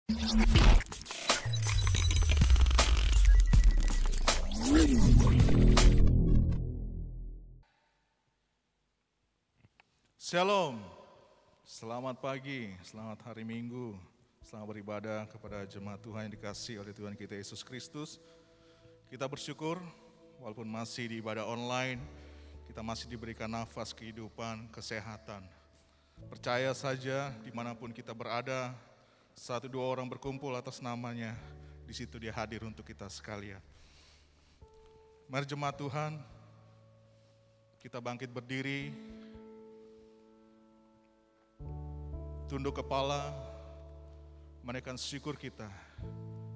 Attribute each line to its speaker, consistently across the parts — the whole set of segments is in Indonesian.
Speaker 1: Shalom, selamat pagi, selamat hari Minggu, selamat beribadah kepada jemaat Tuhan yang dikasihi oleh Tuhan kita Yesus Kristus. Kita bersyukur walaupun masih di ibadah online, kita masih diberikan nafas kehidupan, kesehatan. Percaya saja dimanapun kita berada, satu dua orang berkumpul atas namanya, di situ dia hadir untuk kita sekalian. Mari jemaat Tuhan, kita bangkit berdiri, tunduk kepala, menaikkan syukur kita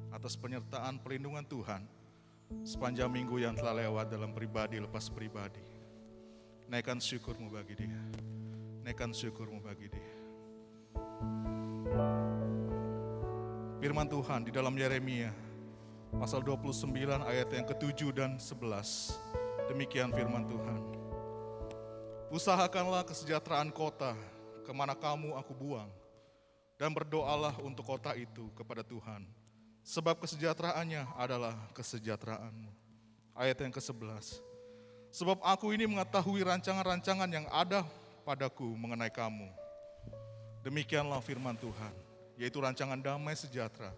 Speaker 1: atas penyertaan perlindungan Tuhan sepanjang minggu yang telah lewat dalam pribadi lepas pribadi. Naikkan syukurmu bagi dia, naikkan syukurmu bagi dia. Firman Tuhan di dalam Yeremia pasal 29 ayat yang ke-7 dan 11. Demikian firman Tuhan. Usahakanlah kesejahteraan kota kemana kamu aku buang, dan berdoalah untuk kota itu kepada Tuhan, sebab kesejahteraannya adalah kesejahteraanmu. Ayat yang ke-11. Sebab aku ini mengetahui rancangan-rancangan yang ada padaku mengenai kamu. Demikianlah firman Tuhan, yaitu rancangan damai sejahtera,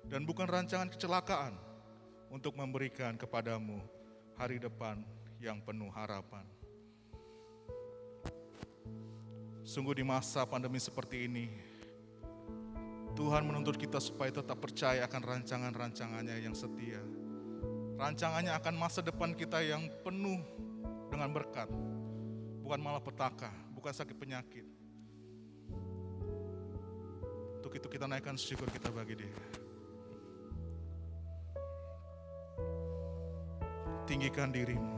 Speaker 1: dan bukan rancangan kecelakaan, untuk memberikan kepadamu hari depan yang penuh harapan. Sungguh di masa pandemi seperti ini, Tuhan menuntut kita supaya tetap percaya akan rancangan-rancangannya yang setia. Rancangannya akan masa depan kita yang penuh dengan berkat, bukan malah petaka, bukan sakit penyakit. Untuk itu kita naikkan syukur kita bagi dia. Tinggikan dirimu.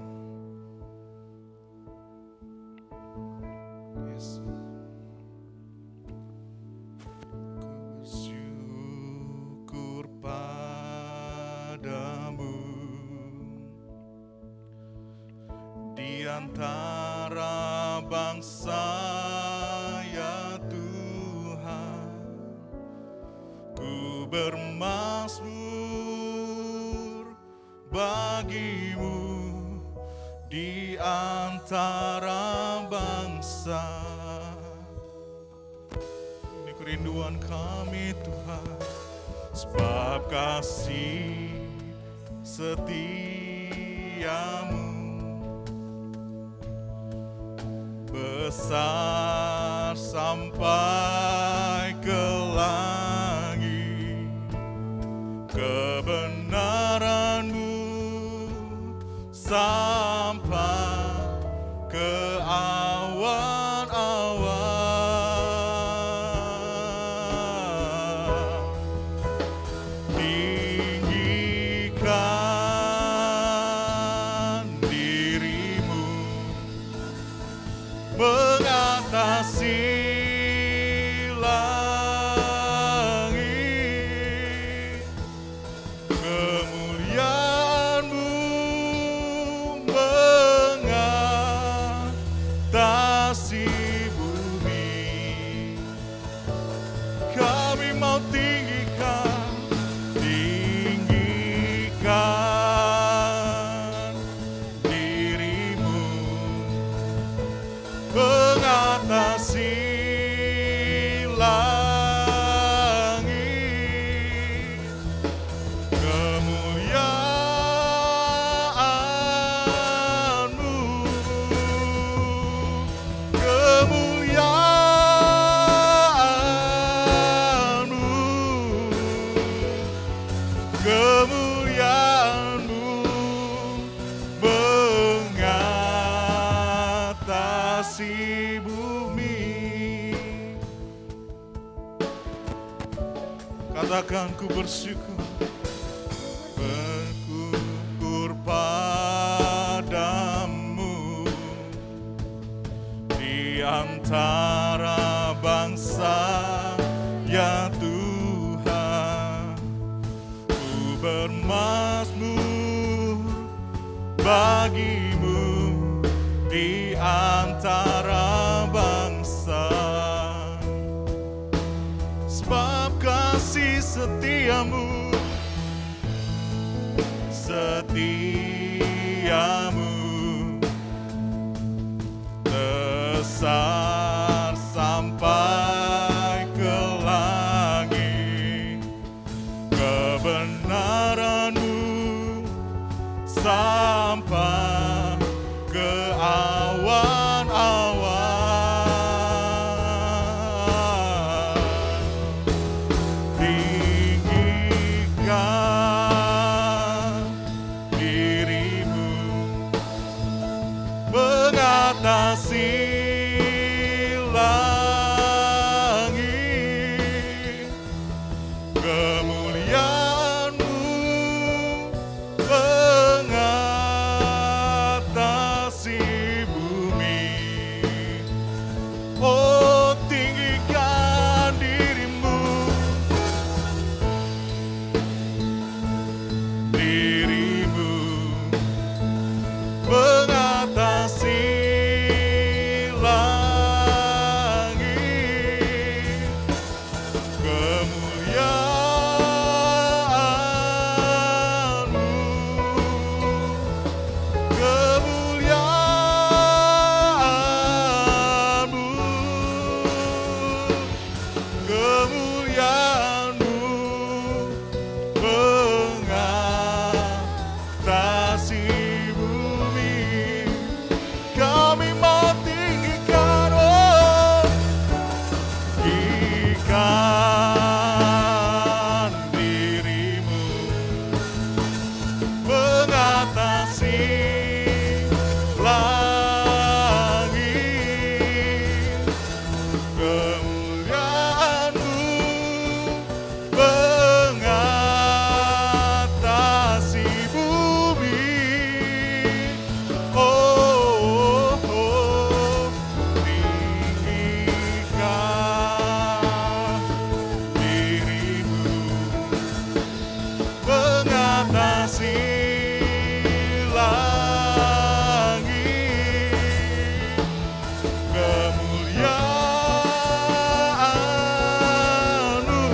Speaker 1: Yes. Ku bersyukur padamu di antara bangsa ya Tuhan. Ku bermazmur bagimu di antara bangsa. Ini kerinduan kami Tuhan, sebab kasih setiamu besar sampai ke langit. Kebenaranmu sampai ke awan-awan. Tinggikan dirimu mengatasi langit. Kemuliaan-Mu mengatasi bumi. Kami mau tinggikan dirimu mengatasi langit. Kemuliaan-Mu, kemuliaan-Mu, kemuliaan-Mu mengatasi bumi. Katakan ku bersyukur, bersyukur padamu di antara bangsa ya Tuhan. Ku bermazmur bagimu di antara bangsa, sebab kasih setiamu, setiamu besar sampai ke langit, kebenaranmu sampai ke awan-awan. Tinggikan dirimu mengatasi langit, kemuliaan-Mu mengatasi bumi. Oh, tinggikan dirimu, dirimu mengatasi langit, kemuliaan-Mu, kemuliaan-Mu, kemuliaan-Mu mengatasi bumi. Kami mau tinggikan, oh, tinggikan dirimu mengatasi langit, kemuliaan-Mu mengatasi bumi. Oh, oh, tinggikan dirimu mengatasi langit, kemuliaan-Mu,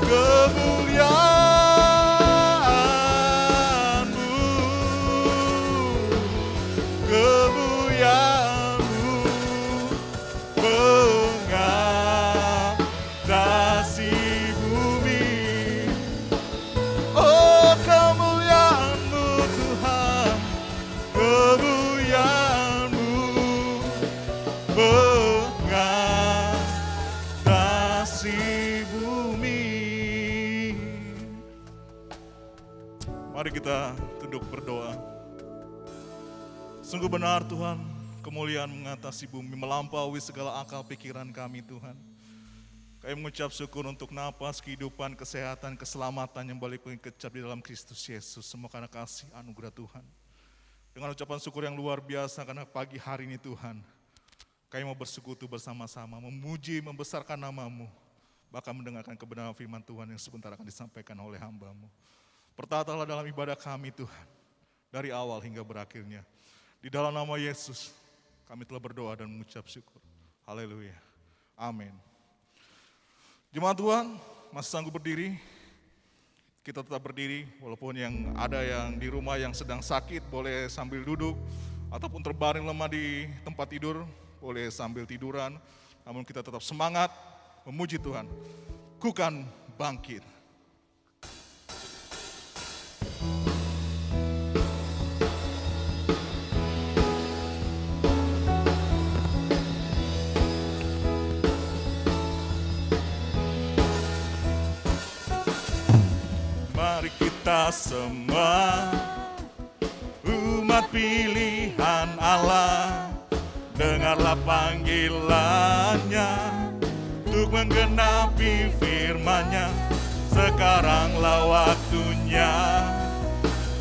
Speaker 1: kemuliaan-Mu, kemuliaan-Mu mengatasi bumi. Oh, kemuliaan-Mu Tuhan, kemuliaan-Mu mengatasi bumi. Mari kita tunduk berdoa. Sungguh benar Tuhan, kemuliaan mengatasi bumi, melampaui segala akal pikiran kami Tuhan. Kami mengucap syukur untuk napas, kehidupan, kesehatan, keselamatan yang balik kecap di dalam Kristus Yesus. Semua karena kasih anugerah Tuhan. Dengan ucapan syukur yang luar biasa karena pagi hari ini Tuhan, kami mau bersekutu bersama-sama, memuji, membesarkan nama-Mu, bahkan mendengarkan kebenaran firman Tuhan yang sebentar akan disampaikan oleh hamba-Mu. Pertatalah dalam ibadah kami Tuhan, dari awal hingga berakhirnya. Di dalam nama Yesus, kami telah berdoa dan mengucap syukur. Haleluya. Amin. Jemaat Tuhan, masih sanggup berdiri? Kita tetap berdiri, walaupun yang ada yang di rumah yang sedang sakit, boleh sambil duduk. Ataupun terbaring lemah di tempat tidur, boleh sambil tiduran. Namun kita tetap semangat, memuji Tuhan. Ku kan bangkit. Mari kita semua umat pilihan Allah, dengarlah panggilannya untuk menggenapi firman-Nya. Sekaranglah waktunya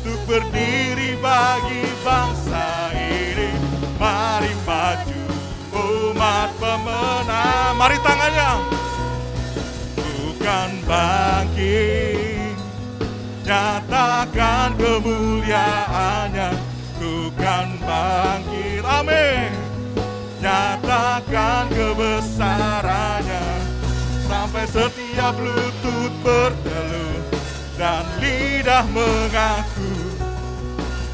Speaker 1: untuk berdiri bagi bangsa ini. Mari maju umat pemenang. Mari tangannya. Bukan bangkit, nyatakan kemuliaan-Nya. Bukan bangkit, amin. Nyatakan kebesaran-Nya sampai sampai setiap lutut berteluh dan lidah mengaku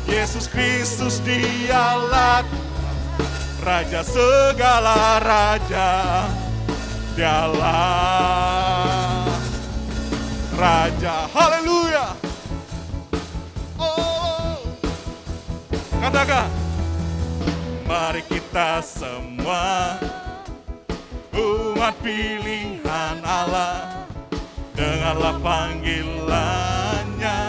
Speaker 1: Yesus Kristus dialah Raja segala raja. Dialah Raja. Haleluya. Oh, katakan, mari kita semua umat pilihan Allah, dengarlah panggilannya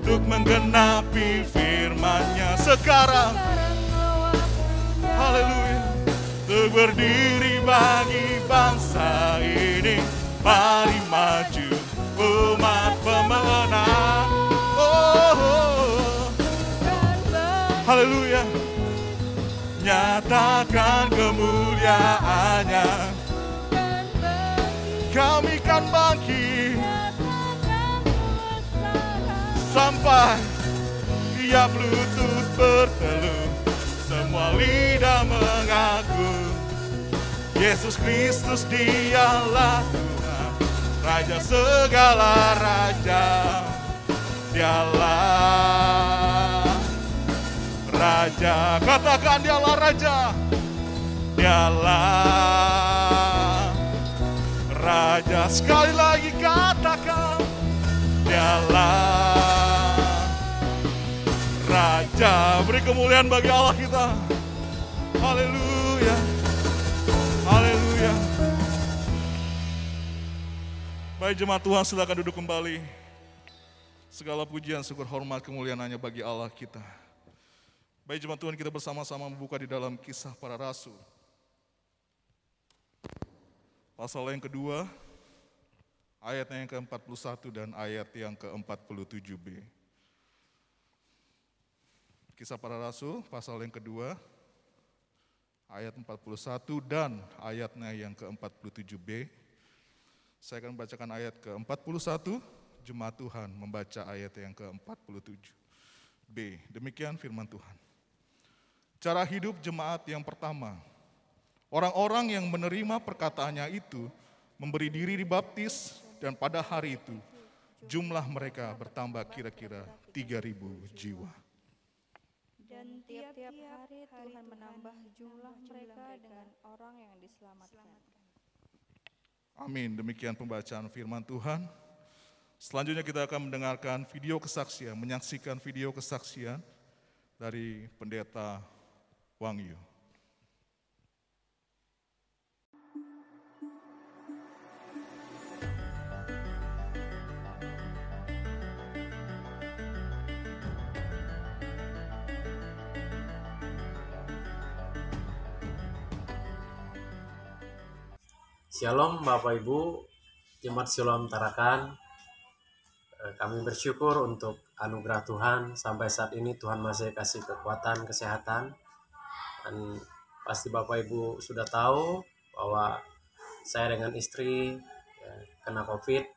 Speaker 1: untuk menggenapi firman-Nya sekarang. Haleluya. Untuk berdiri bagi bangsa ini, mari maju umat pemenang. Oh, haleluya. Nyatakan kemuliaan-Nya, kami kan bangkit sampai tiap lutut berteluh, semua lidah mengaku Yesus Kristus dialah Tuhan, Raja segala raja. Dialah Raja. Katakan dialah Raja. Dialah Raja. Sekali lagi katakan, dialah Raja. Beri kemuliaan bagi Allah kita. Haleluya. Haleluya. Baik jemaat Tuhan, silakan duduk kembali. Segala pujian, syukur, hormat, kemuliaan hanya bagi Allah kita. Baik jemaat Tuhan, kita bersama-sama membuka di dalam Kisah Para Rasul. Pasal yang kedua, ayatnya yang ke-41 dan ayat yang ke-47b. Kisah Para Rasul, pasal yang kedua, ayat 41 dan ayatnya yang ke-47b. Saya akan membacakan ayat ke-41, jemaat Tuhan membaca ayat yang ke-47b. Demikian firman Tuhan. Cara hidup jemaat yang pertama. Orang-orang yang menerima perkataannya itu memberi diri dibaptis, dan pada hari itu jumlah mereka bertambah kira-kira 3.000 jiwa.
Speaker 2: Dan tiap-tiap hari Tuhan menambah jumlah mereka dengan orang yang diselamatkan.
Speaker 1: Amin. Demikian pembacaan firman Tuhan. Selanjutnya kita akan mendengarkan video kesaksian, menyaksikan video kesaksian dari Pendeta Wangyu.
Speaker 3: Shalom Bapak Ibu, Jemaat Siloam Tarakan. Kami bersyukur untuk anugerah Tuhan sampai saat ini. Tuhan masih kasih kekuatan, kesehatan. Dan pasti Bapak Ibu sudah tahu bahwa saya dengan istri kena COVID.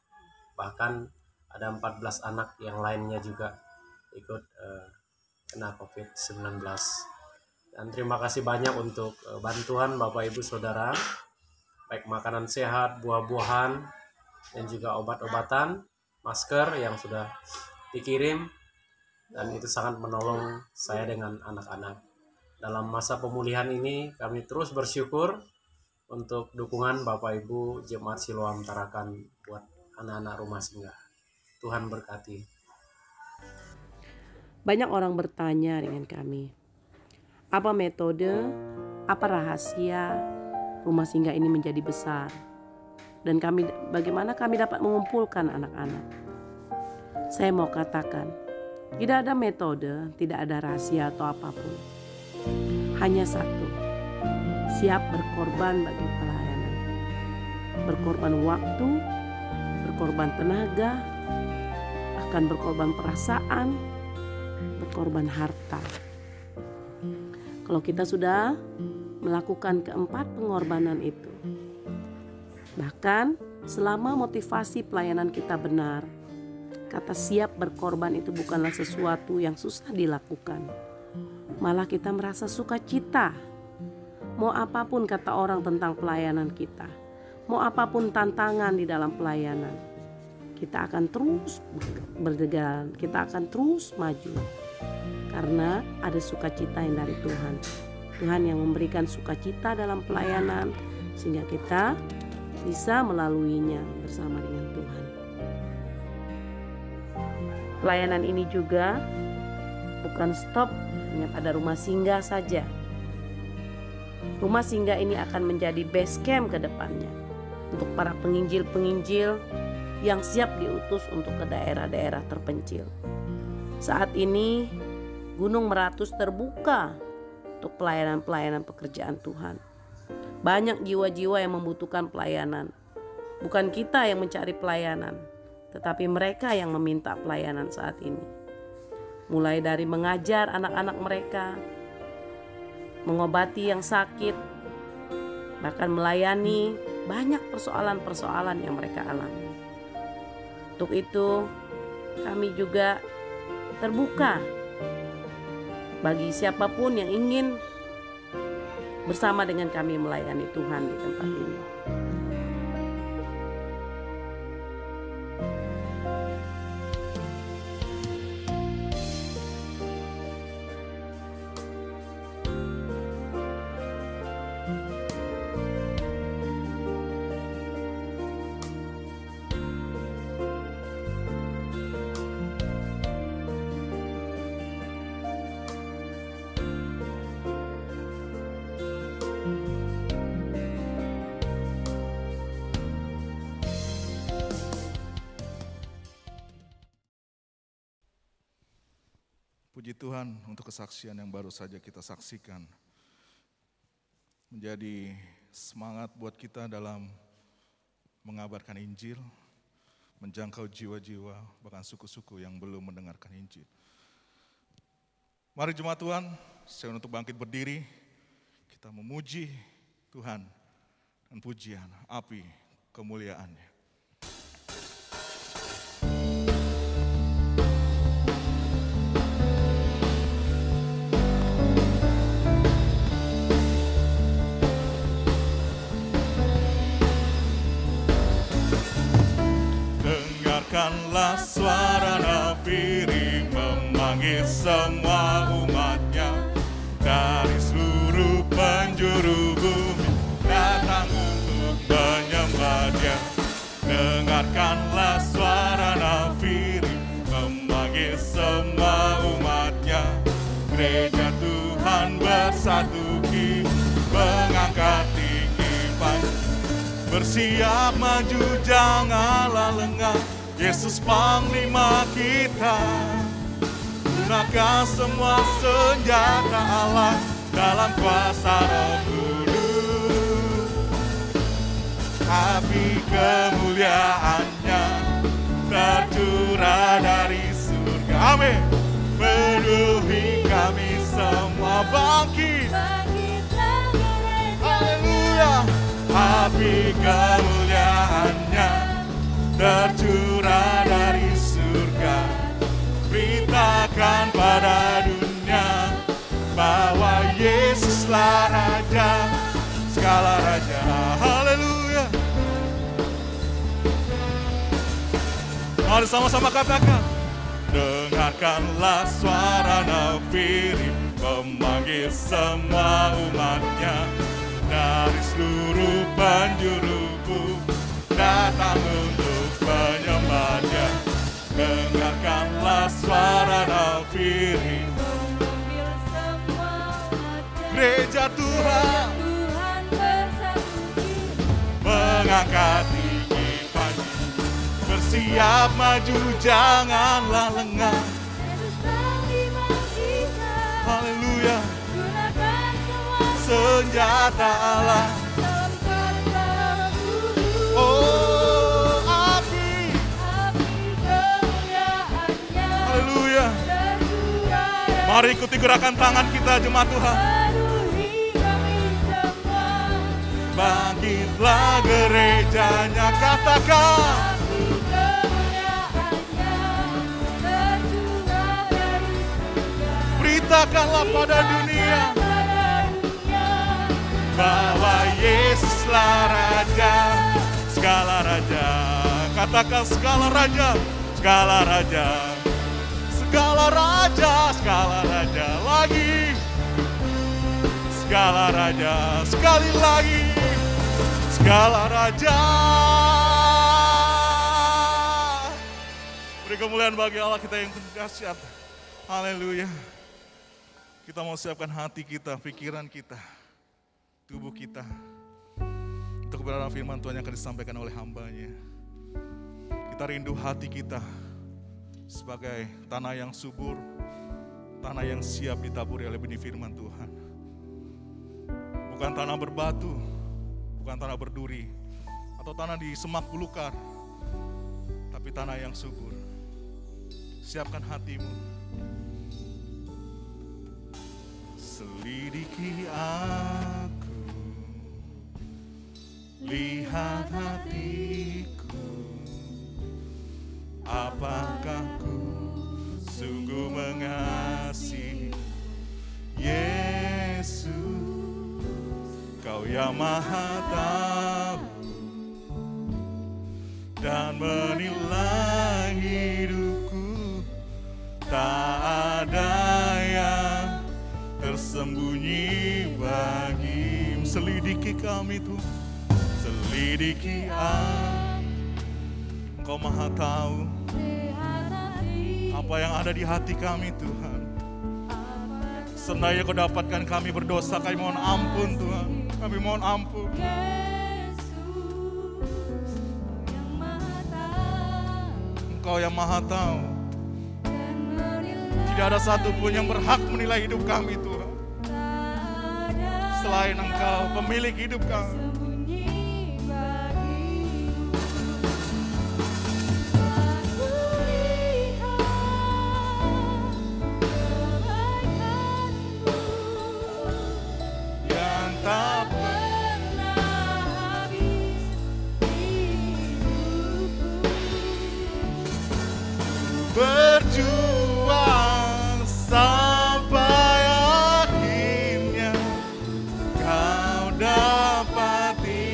Speaker 3: Bahkan ada 14 anak yang lainnya juga ikut kena COVID-19. Dan terima kasih banyak untuk bantuan Bapak Ibu Saudara, baik makanan sehat, buah-buahan, dan juga obat-obatan, masker yang sudah dikirim, dan itu sangat menolong saya dengan anak-anak. Dalam masa pemulihan ini kami terus bersyukur untuk dukungan Bapak Ibu Jemaat Siloam Tarakan buat anak-anak rumah singgah. Tuhan berkati.
Speaker 4: Banyak orang bertanya dengan kami, apa metode, apa rahasia rumah singgah ini menjadi besar, dan bagaimana kami dapat mengumpulkan anak-anak. Saya mau katakan, tidak ada metode, tidak ada rahasia atau apapun. Hanya satu, siap berkorban bagi pelayanan. Berkorban waktu, berkorban tenaga, bahkan berkorban perasaan, berkorban harta. Kalau kita sudah melakukan keempat pengorbanan itu, bahkan selama motivasi pelayanan kita benar, kata siap berkorban itu bukanlah sesuatu yang susah dilakukan. Malah kita merasa sukacita. Mau apapun kata orang tentang pelayanan kita, mau apapun tantangan di dalam pelayanan, kita akan terus berjalan, kita akan terus maju. Karena ada sukacita yang dari Tuhan. Tuhan yang memberikan sukacita dalam pelayanan sehingga kita bisa melaluinya bersama dengan Tuhan. Pelayanan ini juga bukan stop hanya pada rumah singgah saja. Rumah singgah ini akan menjadi base camp ke depannya untuk para penginjil-penginjil yang siap diutus untuk ke daerah-daerah terpencil. Saat ini Gunung Meratus terbuka untuk pelayanan-pelayanan pekerjaan Tuhan. Banyak jiwa-jiwa yang membutuhkan pelayanan. Bukan kita yang mencari pelayanan, tetapi mereka yang meminta pelayanan saat ini. Mulai dari mengajar anak-anak mereka, mengobati yang sakit, bahkan melayani banyak persoalan-persoalan yang mereka alami. Untuk itu, kami juga terbuka bagi siapapun yang ingin bersama dengan kami melayani Tuhan di tempat ini.
Speaker 1: Puji Tuhan untuk kesaksian yang baru saja kita saksikan. Menjadi semangat buat kita dalam mengabarkan Injil, menjangkau jiwa-jiwa, bahkan suku-suku yang belum mendengarkan Injil. Mari jemaat Tuhan, saya untuk bangkit berdiri, kita memuji Tuhan dan pujian, api kemuliaan-Nya. Dengarkanlah suara nafiri memanggil semua umatnya dari seluruh penjuru bumi datang untuk menyembah Dia. Dengarkanlah suara nafiri memanggil semua umatnya. Gereja Tuhan bersatu kini mengangkat tinggi panggung. Bersiap maju janganlah lengah, Yesus Panglima kita. Gunakan semua senjata Allah dalam kuasa Roh Kudus. Api kemuliaan-Nya tercurah dari surga. Amin. Penuhi kami semua, bangkit. Haleluya. Api kemuliaan-Nya tercurah dari surga. Beritakan pada dunia bahwa Yesuslah Raja, segala Raja. Haleluya. Mari sama-sama katakan. Dengarkanlah suara nafiri memanggil semua umatnya dari seluruh penjuru bumi datang untuk menyembah Dia. Dengarkanlah suara nafiri gereja Tuhan mengangkat tinggi pagi. Bersiap maju janganlah lengah. Haleluya. Senjata Allah. Oh, api haleluya. Mari ikuti gerakan tangan kita jemaat Tuhan. Bangkitlah gerejanya, katakan. Beritakanlah pada dunia bahwa Yesuslah Raja, Katakan segala raja, segala raja, segala raja, segala raja lagi. Segala raja, sekali lagi. Segala raja. Beri kemuliaan bagi Allah kita yang dahsyat. Haleluya. Kita mau siapkan hati kita, pikiran kita, tubuh kita untuk kebenaran firman Tuhan yang akan disampaikan oleh hamba-Nya. Kita rindu hati kita sebagai tanah yang subur, tanah yang siap ditaburi oleh benih firman Tuhan. Bukan tanah berbatu, bukan tanah berduri, atau tanah di semak belukar, tapi tanah yang subur. Siapkan hatimu. Selidiki aku, lihat hatiku, apakah ku sungguh mengasihi Yesus. Kau yang maha tahu dan menilai hidupku, tak ada yang tersembunyi bagimu. Selidiki kami Tuhan, selidiki aku. Engkau maha tahu apa yang ada di hati kami Tuhan. Sendaya Kau dapatkan kami berdosa, kami mohon ampun Tuhan. Kami mohon ampun. Engkau yang maha tahu. Tidak ada satupun yang berhak menilai hidup kami Tuhan. Selain Engkau, pemilik hidup kami. Berjuang sampai akhirnya Kau dapati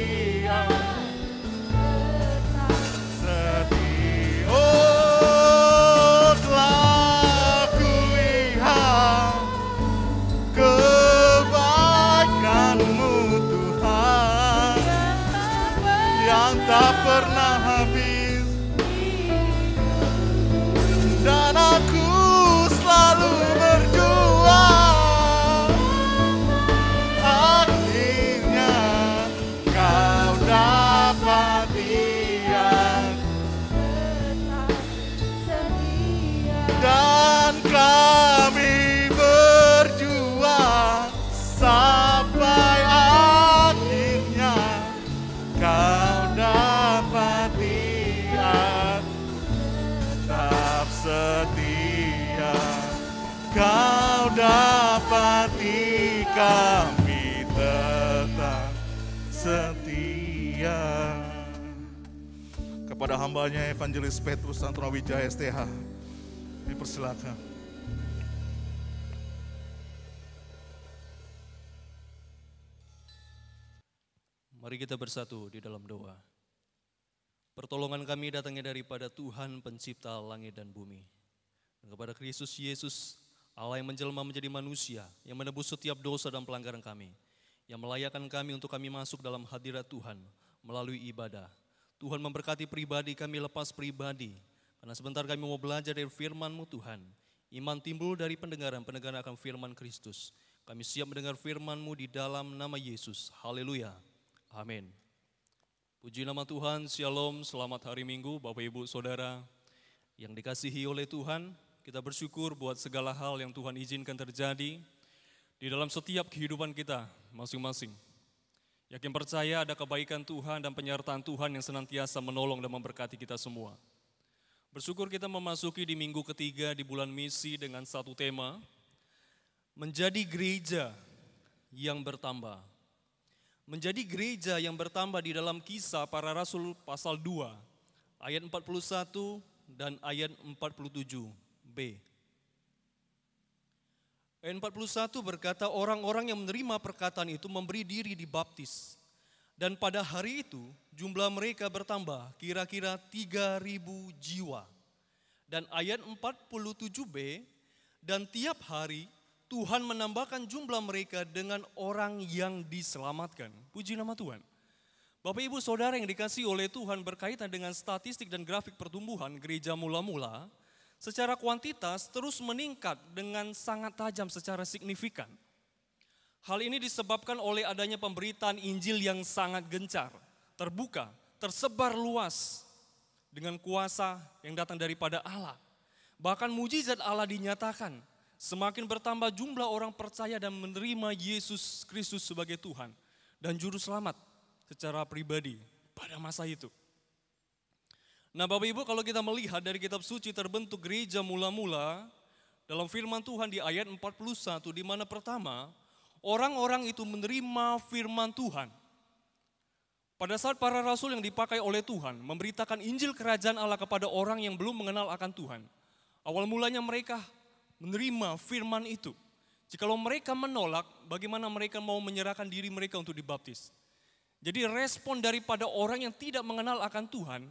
Speaker 1: setia. Oh, telah kulihat kebaikan-Mu Tuhan yang tak pernah habis. Dan aku selalu berjuang, akhirnya Kau dapati yang dan kami berjuang sampai akhirnya Kau dapati yang tetap setia. Kau dapati kami tetap setia. Kepada hamba-Nya Evangelis Petrus Santono Wijaya STH, dipersilakan.
Speaker 5: Mari kita bersatu di dalam doa. Pertolongan kami datangnya daripada Tuhan pencipta langit dan bumi. Dan kepada Kristus Yesus, Allah yang menjelma menjadi manusia, yang menebus setiap dosa dan pelanggaran kami, yang melayakkan kami untuk kami masuk dalam hadirat Tuhan melalui ibadah. Tuhan memberkati pribadi kami lepas pribadi, karena sebentar kami mau belajar dari firman-Mu Tuhan. Iman timbul dari pendengaran akan firman Kristus. Kami siap mendengar firman-Mu di dalam nama Yesus. Haleluya. Amin. Puji nama Tuhan, Shalom, selamat hari Minggu Bapak Ibu Saudara yang dikasihi oleh Tuhan. Kita bersyukur buat segala hal yang Tuhan izinkan terjadi di dalam setiap kehidupan kita masing-masing. Yakin percaya ada kebaikan Tuhan dan penyertaan Tuhan yang senantiasa menolong dan memberkati kita semua. Bersyukur kita memasuki di minggu ketiga di bulan misi dengan satu tema, menjadi gereja yang bertambah. Menjadi gereja yang bertambah di dalam Kisah Para Rasul pasal 2, ayat 41 dan ayat 47b. Ayat 41 berkata, orang-orang yang menerima perkataan itu memberi diri dibaptis. Dan pada hari itu jumlah mereka bertambah kira-kira 3.000 jiwa. Dan ayat 47b, dan tiap hari Tuhan menambahkan jumlah mereka dengan orang yang diselamatkan. Puji nama Tuhan. Bapak Ibu Saudara yang dikasihi oleh Tuhan, berkaitan dengan statistik dan grafik pertumbuhan gereja mula-mula, secara kuantitas terus meningkat dengan sangat tajam secara signifikan. Hal ini disebabkan oleh adanya pemberitaan Injil yang sangat gencar, terbuka, tersebar luas dengan kuasa yang datang daripada Allah. Bahkan mujizat Allah dinyatakan, semakin bertambah jumlah orang percaya dan menerima Yesus Kristus sebagai Tuhan dan Juru Selamat secara pribadi pada masa itu. Nah Bapak Ibu, kalau kita melihat dari kitab suci terbentuk gereja mula-mula, dalam firman Tuhan di ayat 41, di mana pertama, orang-orang itu menerima firman Tuhan. Pada saat para rasul yang dipakai oleh Tuhan memberitakan Injil Kerajaan Allah kepada orang yang belum mengenal akan Tuhan, awal mulanya mereka menerima firman itu. Jikalau mereka menolak, bagaimana mereka mau menyerahkan diri mereka untuk dibaptis? Jadi respon daripada orang yang tidak mengenal akan Tuhan,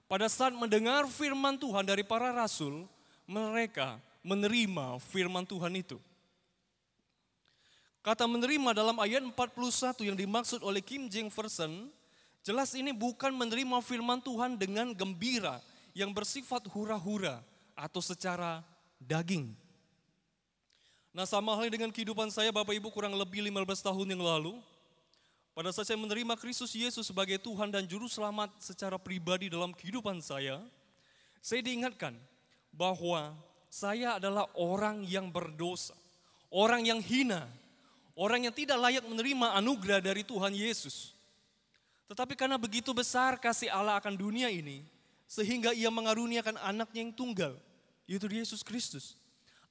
Speaker 5: pada saat mendengar firman Tuhan dari para rasul, mereka menerima firman Tuhan itu. Kata menerima dalam ayat 41 yang dimaksud oleh King James Version, jelas ini bukan menerima firman Tuhan dengan gembira yang bersifat hura-hura atau secara daging. Nah sama halnya dengan kehidupan saya Bapak Ibu kurang lebih 15 tahun yang lalu. Pada saat saya menerima Kristus Yesus sebagai Tuhan dan Juru Selamat secara pribadi dalam kehidupan saya diingatkan bahwa saya adalah orang yang berdosa, orang yang hina, orang yang tidak layak menerima anugerah dari Tuhan Yesus. Tetapi karena begitu besar kasih Allah akan dunia ini, sehingga ia mengaruniakan anaknya yang tunggal, yaitu Yesus Kristus.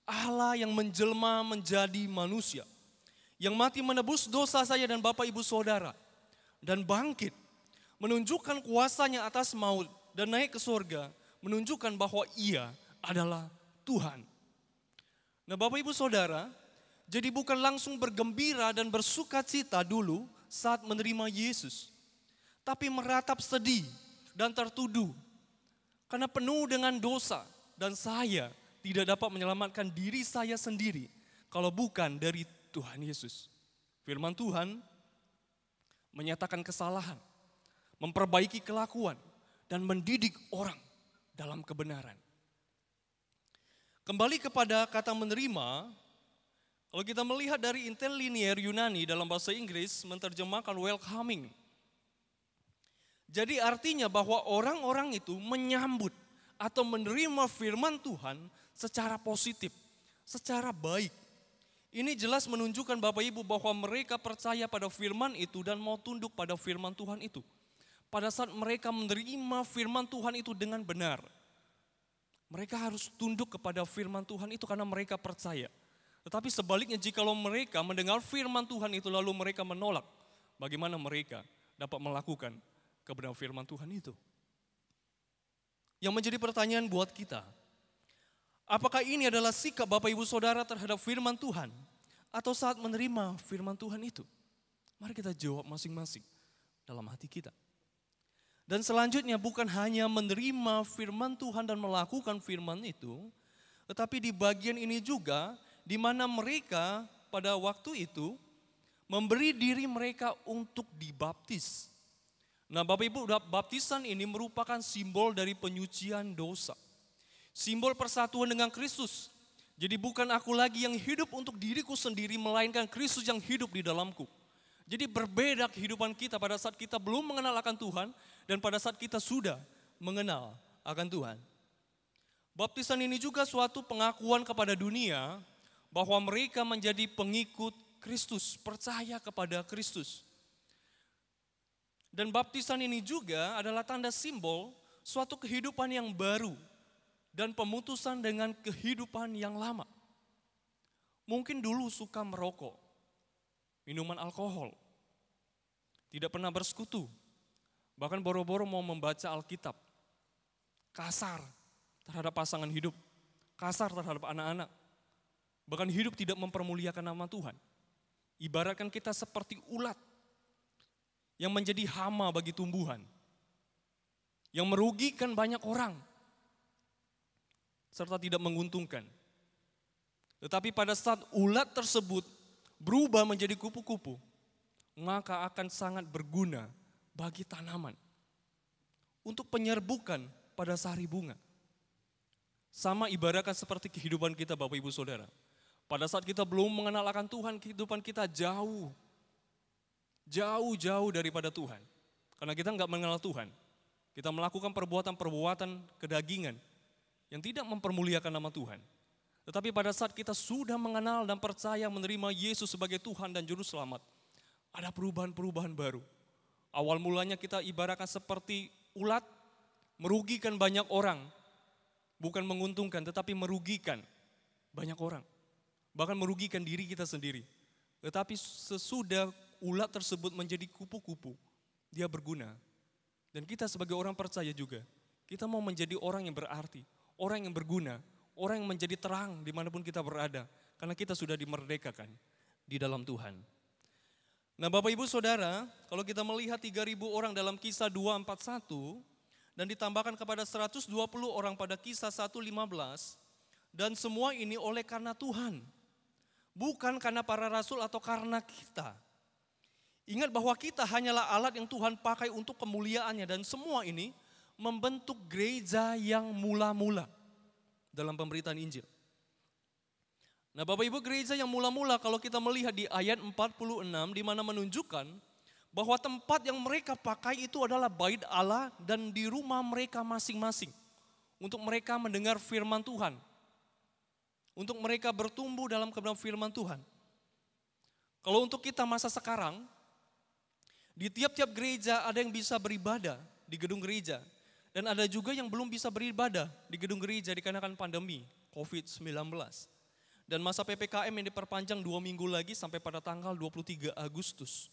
Speaker 5: Allah yang menjelma menjadi manusia, yang mati menebus dosa saya dan Bapak Ibu Saudara, dan bangkit, menunjukkan kuasanya atas maut dan naik ke surga, menunjukkan bahwa ia adalah Tuhan. Nah Bapak Ibu Saudara, jadi bukan langsung bergembira dan bersuka cita dulu saat menerima Yesus, tapi meratap sedih dan tertuduh karena penuh dengan dosa dan saya tidak dapat menyelamatkan diri saya sendiri kalau bukan dari Tuhan Yesus. Firman Tuhan menyatakan kesalahan, memperbaiki kelakuan, dan mendidik orang dalam kebenaran. Kembali kepada kata menerima, kalau kita melihat dari interlinear Yunani dalam bahasa Inggris menerjemahkan welcoming. Jadi artinya bahwa orang-orang itu menyambut atau menerima firman Tuhan secara positif, secara baik. Ini jelas menunjukkan Bapak Ibu bahwa mereka percaya pada firman itu dan mau tunduk pada firman Tuhan itu. Pada saat mereka menerima firman Tuhan itu dengan benar, mereka harus tunduk kepada firman Tuhan itu karena mereka percaya. Tetapi sebaliknya jikalau mereka mendengar firman Tuhan itu lalu mereka menolak, bagaimana mereka dapat melakukan kebenaran firman Tuhan itu? Yang menjadi pertanyaan buat kita, apakah ini adalah sikap Bapak Ibu Saudara terhadap firman Tuhan? Atau saat menerima firman Tuhan itu? Mari kita jawab masing-masing dalam hati kita. Dan selanjutnya bukan hanya menerima firman Tuhan dan melakukan firman itu, tetapi di bagian ini juga di mana mereka pada waktu itu memberi diri mereka untuk dibaptis. Nah Bapak Ibu, baptisan ini merupakan simbol dari penyucian dosa. Simbol persatuan dengan Kristus. Jadi bukan aku lagi yang hidup untuk diriku sendiri, melainkan Kristus yang hidup di dalamku. Jadi berbeda kehidupan kita pada saat kita belum mengenal akan Tuhan dan pada saat kita sudah mengenal akan Tuhan. Baptisan ini juga suatu pengakuan kepada dunia bahwa mereka menjadi pengikut Kristus, percaya kepada Kristus. Dan baptisan ini juga adalah tanda simbol suatu kehidupan yang baru dan pemutusan dengan kehidupan yang lama. Mungkin dulu suka merokok, minuman alkohol, tidak pernah bersekutu, bahkan boro-boro mau membaca Alkitab, kasar terhadap pasangan hidup, kasar terhadap anak-anak, bahkan hidup tidak mempermuliakan nama Tuhan. Ibaratkan kita seperti ulat yang menjadi hama bagi tumbuhan, yang merugikan banyak orang, serta tidak menguntungkan. Tetapi pada saat ulat tersebut berubah menjadi kupu-kupu, maka akan sangat berguna bagi tanaman untuk penyerbukan pada sari bunga. Sama ibaratkan seperti kehidupan kita Bapak Ibu Saudara. Pada saat kita belum mengenal akan Tuhan, kehidupan kita jauh daripada Tuhan. Karena kita nggak mengenal Tuhan. Kita melakukan perbuatan-perbuatan kedagingan yang tidak mempermuliakan nama Tuhan. Tetapi pada saat kita sudah mengenal dan percaya menerima Yesus sebagai Tuhan dan Juru Selamat, ada perubahan-perubahan baru. Awal mulanya kita ibaratkan seperti ulat, merugikan banyak orang. Bukan menguntungkan, tetapi merugikan banyak orang. Bahkan merugikan diri kita sendiri. Tetapi sesudah ulat tersebut menjadi kupu-kupu, dia berguna. Dan kita sebagai orang percaya juga, kita mau menjadi orang yang berarti, orang yang berguna, orang yang menjadi terang dimanapun kita berada. Karena kita sudah dimerdekakan di dalam Tuhan. Nah Bapak Ibu Saudara, kalau kita melihat 3.000 orang dalam Kisah 2:41, dan ditambahkan kepada 120 orang pada Kisah 1:15, dan semua ini oleh karena Tuhan. Bukan karena para rasul atau karena kita. Ingat bahwa kita hanyalah alat yang Tuhan pakai untuk kemuliaannya, dan semua ini membentuk gereja yang mula-mula dalam pemberitaan Injil. Nah Bapak Ibu, gereja yang mula-mula kalau kita melihat di ayat 46 di mana menunjukkan bahwa tempat yang mereka pakai itu adalah bait Allah dan di rumah mereka masing-masing. Untuk mereka mendengar firman Tuhan. Untuk mereka bertumbuh dalam kebenaran firman Tuhan. Kalau untuk kita masa sekarang, di tiap-tiap gereja ada yang bisa beribadah di gedung gereja. Dan ada juga yang belum bisa beribadah di gedung gereja dikarenakan pandemi COVID-19. Dan masa PPKM yang diperpanjang 2 minggu lagi sampai pada tanggal 23 Agustus.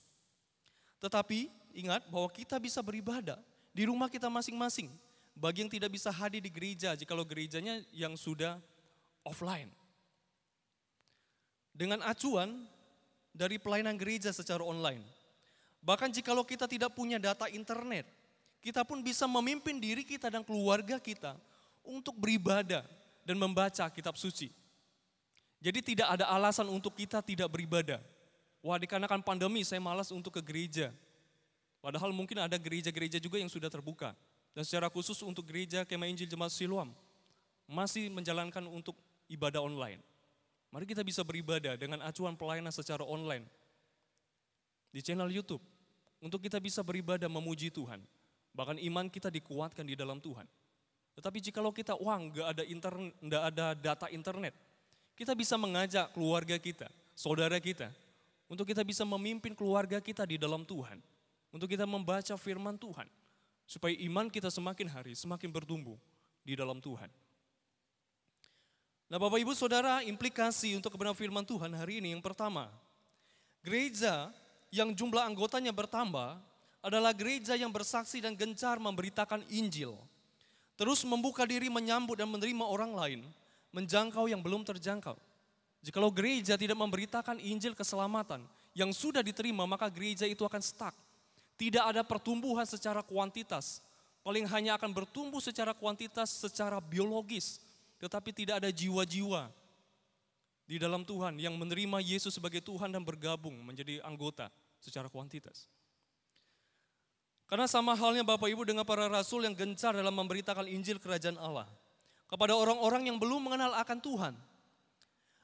Speaker 5: Tetapi ingat bahwa kita bisa beribadah di rumah kita masing-masing. Bagi yang tidak bisa hadir di gereja, jikalau gerejanya yang sudah offline. Dengan acuan dari pelayanan gereja secara online. Bahkan jikalau kita tidak punya data internet, kita pun bisa memimpin diri kita dan keluarga kita untuk beribadah dan membaca kitab suci. Jadi tidak ada alasan untuk kita tidak beribadah. Wah, dikarenakan pandemi saya malas untuk ke gereja. Padahal mungkin ada gereja-gereja juga yang sudah terbuka. Dan secara khusus untuk gereja Kemah Injil Jemaat Siloam masih menjalankan untuk ibadah online. Mari kita bisa beribadah dengan acuan pelayanan secara online. Di channel YouTube. Untuk kita bisa beribadah memuji Tuhan. Bahkan iman kita dikuatkan di dalam Tuhan. Tetapi jikalau kita nggak ada data internet, kita bisa mengajak keluarga kita, saudara kita, untuk kita bisa memimpin keluarga kita di dalam Tuhan. Untuk kita membaca firman Tuhan. Supaya iman kita semakin hari semakin bertumbuh di dalam Tuhan. Nah Bapak Ibu Saudara, implikasi untuk kebenaran firman Tuhan hari ini yang pertama. Gereja yang jumlah anggotanya bertambah adalah gereja yang bersaksi dan gencar memberitakan Injil. Terus membuka diri menyambut dan menerima orang lain, menjangkau yang belum terjangkau. Jikalau gereja tidak memberitakan Injil keselamatan yang sudah diterima, maka gereja itu akan stuck. Tidak ada pertumbuhan secara kuantitas. Paling hanya akan bertumbuh secara kuantitas, secara biologis. Tetapi tidak ada jiwa-jiwa di dalam Tuhan yang menerima Yesus sebagai Tuhan dan bergabung menjadi anggota secara kuantitas. Karena sama halnya Bapak Ibu dengan para rasul yang gencar dalam memberitakan Injil Kerajaan Allah. Kepada orang-orang yang belum mengenal akan Tuhan.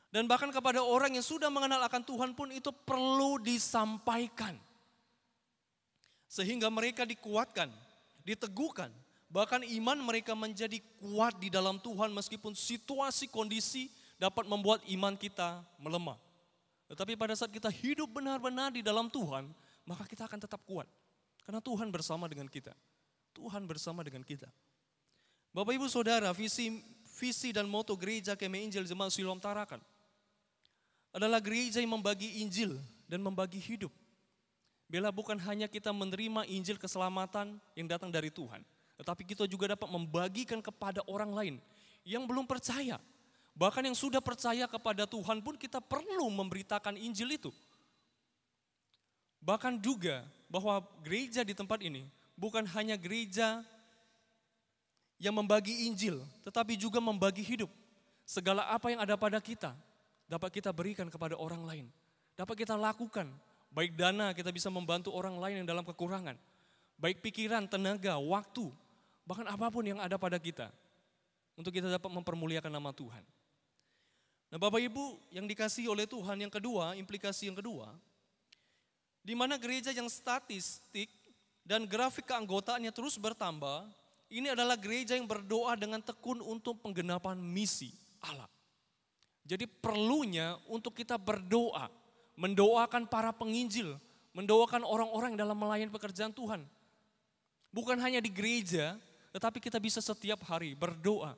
Speaker 5: Dan bahkan kepada orang yang sudah mengenal akan Tuhan pun itu perlu disampaikan. Sehingga mereka dikuatkan, diteguhkan. Bahkan iman mereka menjadi kuat di dalam Tuhan meskipun situasi kondisi dapat membuat iman kita melemah. Tetapi pada saat kita hidup benar-benar di dalam Tuhan, maka kita akan tetap kuat. Karena Tuhan bersama dengan kita. Tuhan bersama dengan kita. Bapak Ibu Saudara, visi dan moto gereja Kemah Injil Jemaat Siloam Tarakan adalah gereja yang membagi Injil dan membagi hidup. Bila bukan hanya kita menerima Injil keselamatan yang datang dari Tuhan, tetapi kita juga dapat membagikan kepada orang lain yang belum percaya. Bahkan yang sudah percaya kepada Tuhan pun kita perlu memberitakan Injil itu. Bahkan juga bahwa gereja di tempat ini bukan hanya gereja yang membagi Injil, tetapi juga membagi hidup. Segala apa yang ada pada kita, dapat kita berikan kepada orang lain. Dapat kita lakukan, baik dana kita bisa membantu orang lain yang dalam kekurangan. Baik pikiran, tenaga, waktu, bahkan apapun yang ada pada kita. Untuk kita dapat mempermuliakan nama Tuhan. Nah Bapak Ibu yang dikasihi oleh Tuhan, yang kedua, implikasi yang kedua, di mana gereja yang statistik dan grafik keanggotaannya terus bertambah, ini adalah gereja yang berdoa dengan tekun untuk penggenapan misi Allah. Jadi perlunya untuk kita berdoa, mendoakan para penginjil, mendoakan orang-orang dalam melayani pekerjaan Tuhan. Bukan hanya di gereja, tetapi kita bisa setiap hari berdoa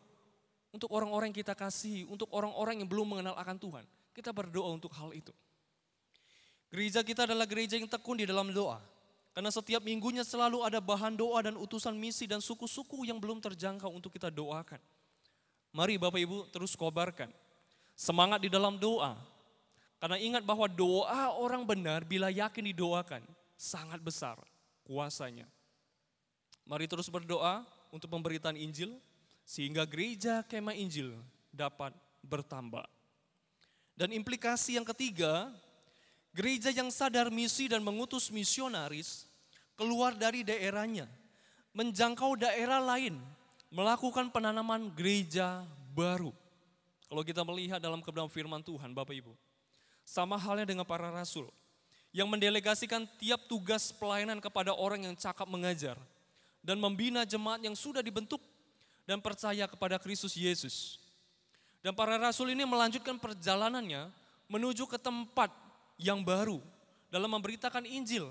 Speaker 5: untuk orang-orang yang kita kasihi, untuk orang-orang yang belum mengenal akan Tuhan. Kita berdoa untuk hal itu. Gereja kita adalah gereja yang tekun di dalam doa. Karena setiap minggunya selalu ada bahan doa dan utusan misi dan suku-suku yang belum terjangkau untuk kita doakan. Mari Bapak Ibu terus kobarkan semangat di dalam doa. Karena ingat bahwa doa orang benar bila yakin didoakan sangat besar kuasanya. Mari terus berdoa untuk pemberitaan Injil sehingga gereja Kemah Injil dapat bertambah. Dan implikasi yang ketiga, gereja yang sadar misi dan mengutus misionaris keluar dari daerahnya, menjangkau daerah lain, melakukan penanaman gereja baru. Kalau kita melihat dalam kebenaran firman Tuhan, Bapak Ibu, sama halnya dengan para rasul yang mendelegasikan tiap tugas pelayanan kepada orang yang cakap mengajar dan membina jemaat yang sudah dibentuk dan percaya kepada Kristus Yesus. Dan para rasul ini melanjutkan perjalanannya menuju ke tempat yang baru dalam memberitakan Injil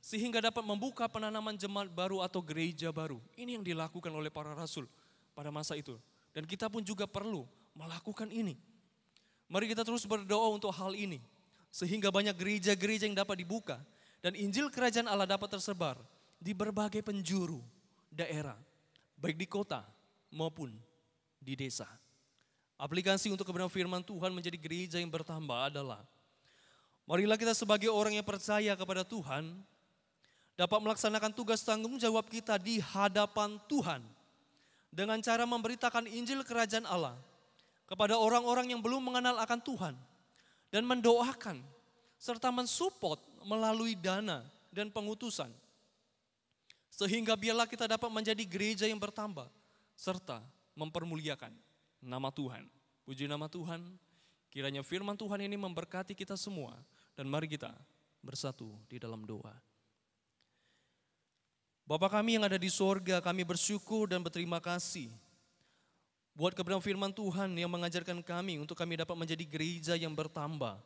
Speaker 5: sehingga dapat membuka penanaman jemaat baru atau gereja baru. Ini yang dilakukan oleh para rasul pada masa itu. Dan kita pun juga perlu melakukan ini. Mari kita terus berdoa untuk hal ini sehingga banyak gereja-gereja yang dapat dibuka dan Injil Kerajaan Allah dapat tersebar di berbagai penjuru daerah, baik di kota maupun di desa. Aplikasi untuk kebenaran firman Tuhan menjadi gereja yang bertambah adalah, marilah kita sebagai orang yang percaya kepada Tuhan dapat melaksanakan tugas tanggung jawab kita di hadapan Tuhan dengan cara memberitakan Injil Kerajaan Allah kepada orang-orang yang belum mengenal akan Tuhan dan mendoakan serta mensupport melalui dana dan pengutusan. Sehingga biarlah kita dapat menjadi gereja yang bertambah serta mempermuliakan nama Tuhan. Puji nama Tuhan, kiranya firman Tuhan ini memberkati kita semua. Dan mari kita bersatu di dalam doa. Bapa kami yang ada di sorga, kami bersyukur dan berterima kasih buat kebenaran firman Tuhan yang mengajarkan kami untuk kami dapat menjadi gereja yang bertambah.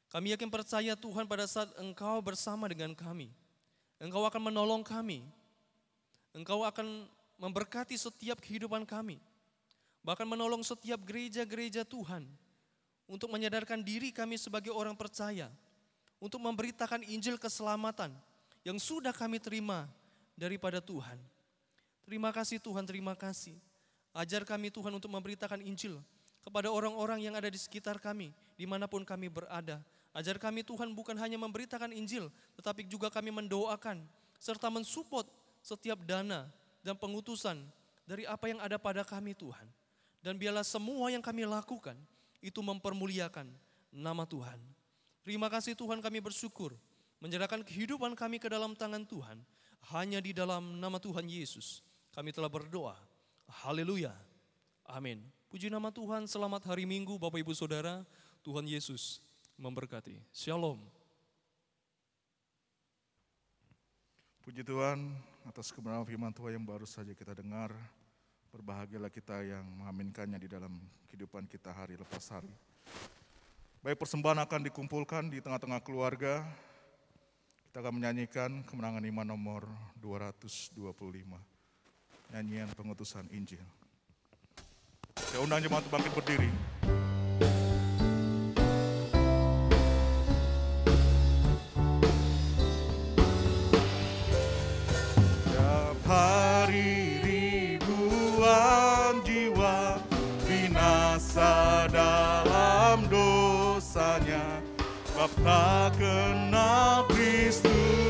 Speaker 5: Kami yakin percaya Tuhan pada saat Engkau bersama dengan kami, Engkau akan menolong kami, Engkau akan memberkati setiap kehidupan kami, bahkan menolong setiap gereja-gereja Tuhan untuk menyadarkan diri kami sebagai orang percaya, untuk memberitakan Injil keselamatan yang sudah kami terima daripada Tuhan. Terima kasih Tuhan, terima kasih. Ajar kami Tuhan untuk memberitakan Injil kepada orang-orang yang ada di sekitar kami, dimanapun kami berada. Ajar kami Tuhan bukan hanya memberitakan Injil, tetapi juga kami mendoakan serta mensupport setiap dana dan pengutusan dari apa yang ada pada kami Tuhan. Dan biarlah semua yang kami lakukan itu mempermuliakan nama Tuhan. Terima kasih Tuhan, kami bersyukur menyerahkan kehidupan kami ke dalam tangan Tuhan. Hanya di dalam nama Tuhan Yesus kami telah berdoa. Haleluya. Amin. Puji nama Tuhan, selamat hari Minggu Bapak Ibu Saudara. Tuhan Yesus memberkati. Shalom.
Speaker 1: Puji Tuhan atas kebenaran firman Tuhan yang baru saja kita dengar. Berbahagialah kita yang mengaminkannya di dalam kehidupan kita hari lepas hari. Baik, persembahan akan dikumpulkan di tengah-tengah keluarga. Kita akan menyanyikan kemenangan iman nomor 225. Nyanyian pengutusan Injil. Saya undang jemaat bangkit berdiri. Setiap hari ribuan jiwa binasa dalam dosanya, sebab tak kenal Kristus.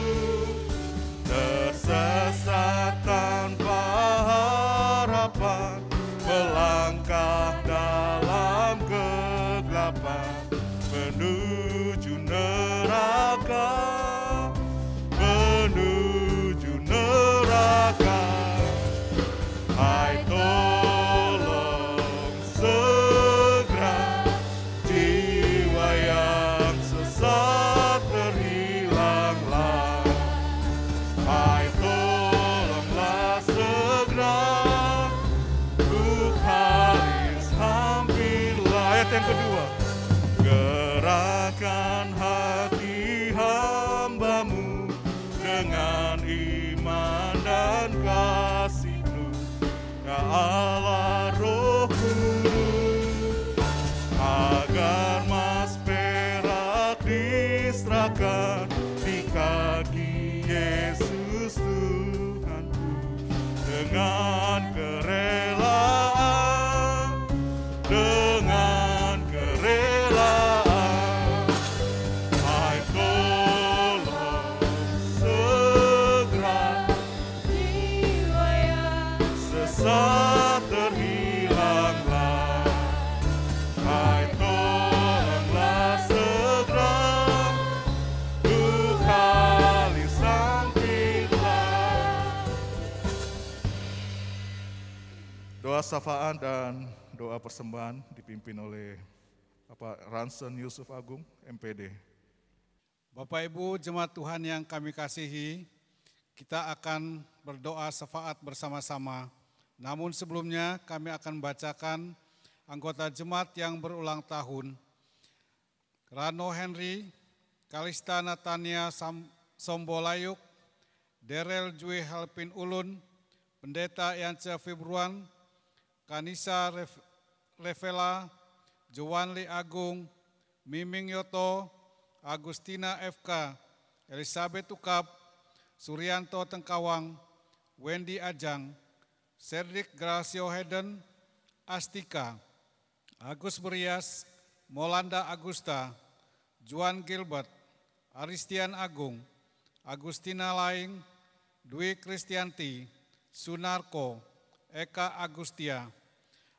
Speaker 1: kegelapan, melangkah dalam kegelapan, menuju neraka, menuju neraka. Hai tolong segera jiwa yang sesat terhilanglah. Hai tolonglah segera, Tuhanis hampirlah. Ayat yang kedua, gerakan hati hamba-Mu dengan iman dan kasih-Mu, ya Allah Roh Kudus, agar mas perak diserahkan di kaki Yesus Tuhanku dengan kerelaan, dengan kerelaan. Hai tolong segera jiwa yang sesat terhilanglah. Hai tolonglah segera, Tuhan sampailah. Doa syafaan dan doa persembahan dipimpin oleh Bapak Ransen Yusuf Agung, MPD.
Speaker 6: Bapak Ibu jemaat Tuhan yang kami kasihi, kita akan berdoa syafaat bersama-sama. Namun sebelumnya kami akan membacakan anggota jemaat yang berulang tahun. Rano Henry, Kalista Natania Sombolayuk, Derel Jue Halpin Ulun, Pendeta Yance Februan, Kanisa Revela, Jowanli Agung, Miming Yoto, Agustina FK, Elizabeth Ukap, Suryanto Tengkawang, Wendy Ajang, Cedric Gracio Heden, Astika, Agus Berias, Molanda Agusta, Juan Gilbert, Aristian Agung, Agustina Laing, Dwi Kristianti, Sunarko, Eka Agustia.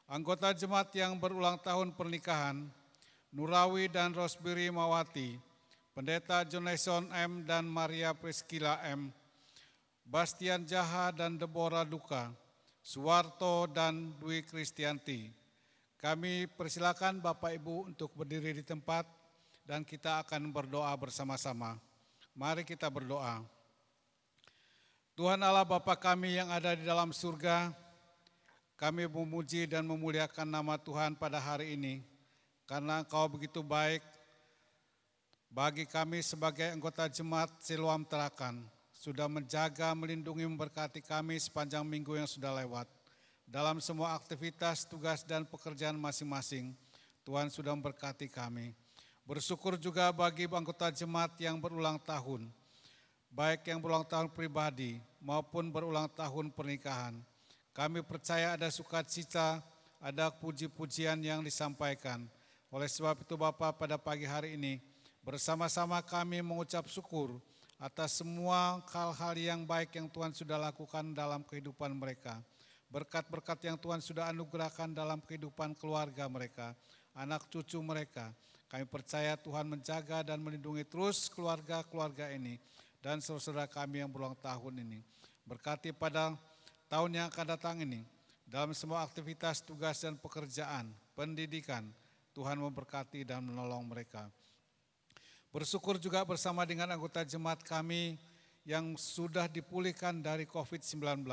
Speaker 6: Anggota jemaat yang berulang tahun pernikahan, Nurawi dan Rosbiri Mawati, Pendeta Jonason M. dan Maria Priskila M., Bastian Jaha dan Deborah Duka, Suwarto dan Dwi Kristianti. Kami persilakan Bapak Ibu untuk berdiri di tempat dan kita akan berdoa bersama-sama. Mari kita berdoa. Tuhan Allah Bapa kami yang ada di dalam surga, kami memuji dan memuliakan nama Tuhan pada hari ini, karena Engkau begitu baik bagi kami sebagai anggota jemaat Siloam Tarakan, sudah menjaga, melindungi, memberkati kami sepanjang minggu yang sudah lewat. Dalam semua aktivitas, tugas, dan pekerjaan masing-masing, Tuhan sudah memberkati kami. Bersyukur juga bagi anggota jemaat yang berulang tahun, baik yang berulang tahun pribadi maupun berulang tahun pernikahan. Kami percaya ada sukacita, ada puji-pujian yang disampaikan. Oleh sebab itu Bapa, pada pagi hari ini bersama-sama kami mengucap syukur atas semua hal-hal yang baik yang Tuhan sudah lakukan dalam kehidupan mereka. Berkat-berkat yang Tuhan sudah anugerahkan dalam kehidupan keluarga mereka, anak cucu mereka. Kami percaya Tuhan menjaga dan melindungi terus keluarga-keluarga ini dan saudara kami yang berulang tahun ini. Berkati pada tahun yang akan datang ini, dalam semua aktivitas, tugas, dan pekerjaan, pendidikan, Tuhan memberkati dan menolong mereka. Bersyukur juga bersama dengan anggota jemaat kami yang sudah dipulihkan dari COVID-19,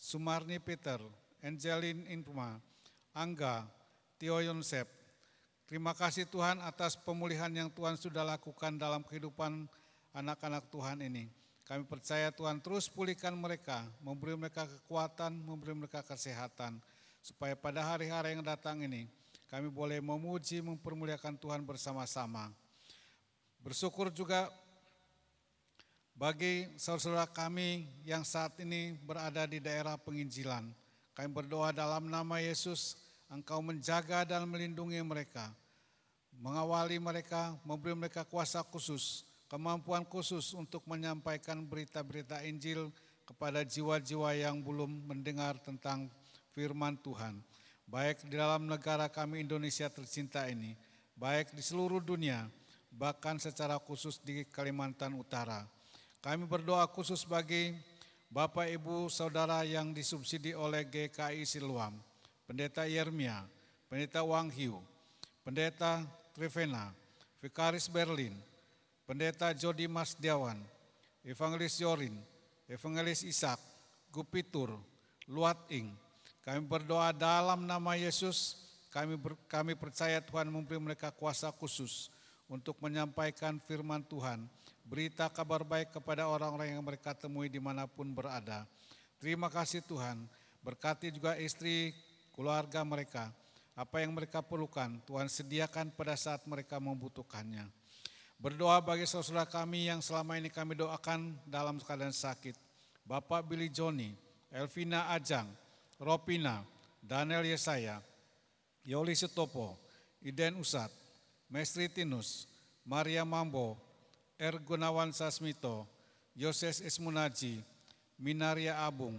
Speaker 6: Sumarni Peter, Angelin Infma, Angga, Tio Yonsep. Terima kasih Tuhan atas pemulihan yang Tuhan sudah lakukan dalam kehidupan anak-anak Tuhan ini. Kami percaya Tuhan terus pulihkan mereka, memberi mereka kekuatan, memberi mereka kesehatan, supaya pada hari-hari yang datang ini kami boleh memuji, mempermuliakan Tuhan bersama-sama. Bersyukur juga bagi saudara-saudara kami yang saat ini berada di daerah penginjilan. Kami berdoa dalam nama Yesus, Engkau menjaga dan melindungi mereka, mengawali mereka, memberi mereka kuasa khusus, kemampuan khusus untuk menyampaikan berita-berita Injil kepada jiwa-jiwa yang belum mendengar tentang firman Tuhan, baik di dalam negara kami Indonesia tercinta ini, baik di seluruh dunia, bahkan secara khusus di Kalimantan Utara. Kami berdoa khusus bagi Bapak Ibu Saudara yang disubsidi oleh GKI Siloam, Pendeta Yermia, Pendeta Wanghiu, Pendeta Trivena, Vikaris Berlin, Pendeta Jody Masdiawan, Evangelis Yorin, Evangelis Ishak, Gupitur, Luat Ing. Kami berdoa dalam nama Yesus, kami percaya Tuhan memberi mereka kuasa khusus untuk menyampaikan firman Tuhan, berita kabar baik kepada orang-orang yang mereka temui dimanapun berada. Terima kasih Tuhan, berkati juga istri, keluarga mereka, apa yang mereka perlukan, Tuhan sediakan pada saat mereka membutuhkannya. Berdoa bagi saudara kami yang selama ini kami doakan dalam keadaan sakit. Bapak Billy Joni, Elvina Ajang, Ropina, Daniel Yesaya, Yoli Sutopo, Iden Usat, Mesri Tinus, Maria Mambo, Gunawan Sasmito, Yoses Ismunaji, Minaria Abung,